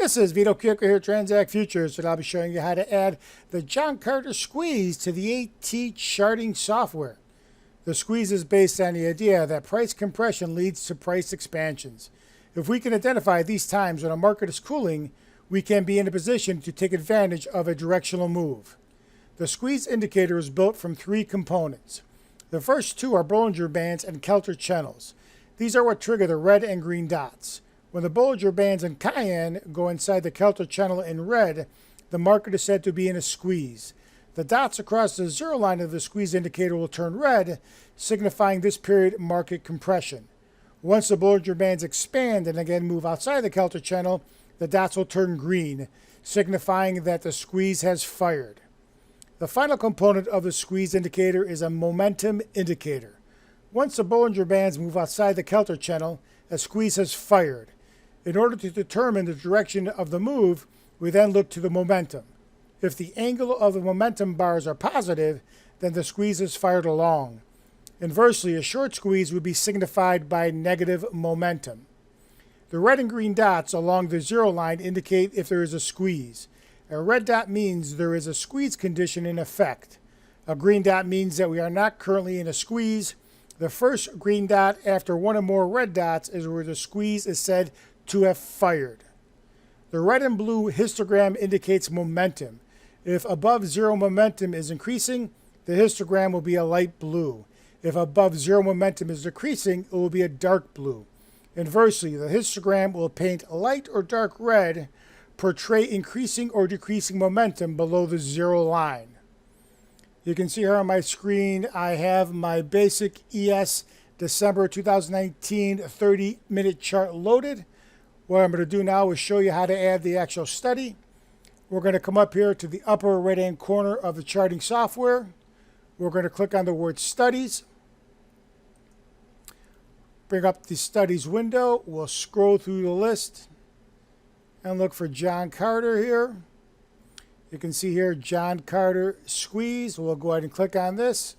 This is Vito Kicker here at TransAct Futures, and I'll be showing you how to add the John Carter squeeze to the AT charting software. The squeeze is based on the idea that price compression leads to price expansions. If we can identify these times when a market is cooling, we can be in a position to take advantage of a directional move. The squeeze indicator is built from three components. The first two are Bollinger Bands and Kelter channels. These are what trigger the red and green dots. When the Bollinger Bands and Cayenne go inside the Kelter channel in red, the market is said to be in a squeeze. The dots across the zero line of the squeeze indicator will turn red, signifying this period market compression. Once the Bollinger Bands expand and again move outside the Kelter channel, the dots will turn green, signifying that the squeeze has fired. The final component of the squeeze indicator is a momentum indicator. Once the Bollinger Bands move outside the Kelter channel, a squeeze has fired. In order to determine the direction of the move, we then look to the momentum. If the angle of the momentum bars are positive, then the squeeze is fired along. Inversely, a short squeeze would be signified by negative momentum. The red and green dots along the zero line indicate if there is a squeeze. A red dot means there is a squeeze condition in effect. A green dot means that we are not currently in a squeeze. The first green dot after one or more red dots is where the squeeze is said to have fired. The red and blue histogram indicates momentum. If above zero momentum is increasing, the histogram will be a light blue. If above zero momentum is decreasing, it will be a dark blue. Inversely, the histogram will paint light or dark red, portray increasing or decreasing momentum below the zero line. You can see here on my screen, I have my basic ES December 2019 30-minute chart loaded. What I'm going to do now is show you how to add the actual study. We're going to come up here to the upper right-hand corner of the charting software. We're going to click on the word Studies. Bring up the Studies window. We'll scroll through the list and look for John Carter here. You can see here John Carter squeeze. We'll go ahead and click on this.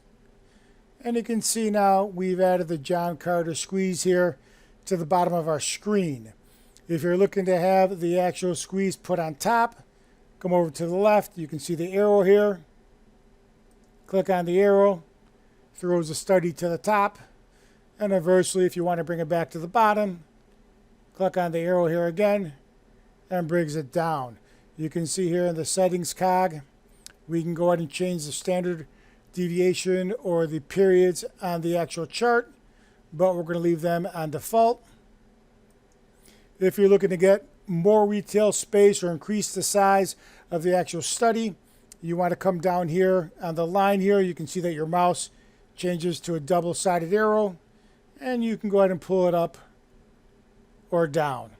And you can see now we've added the John Carter squeeze here to the bottom of our screen. If you're looking to have the actual squeeze put on top, come over to the left. You can see the arrow here. Click on the arrow. Throws the study to the top. And inversely, if you want to bring it back to the bottom, click on the arrow here again and brings it down. You can see here in the settings cog, we can go ahead and change the standard deviation or the periods on the actual chart, but we're going to leave them on default. If you're looking to get more retail space or increase the size of the actual study, you want to come down here on the line here. You can see that your mouse changes to a double-sided arrow, and you can go ahead and pull it up or down.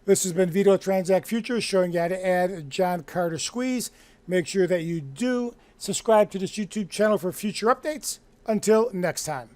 This has been Vito TransAct Futures showing you how to add a John Carter squeeze. Make sure that you do subscribe to this YouTube channel for future updates. Until next time.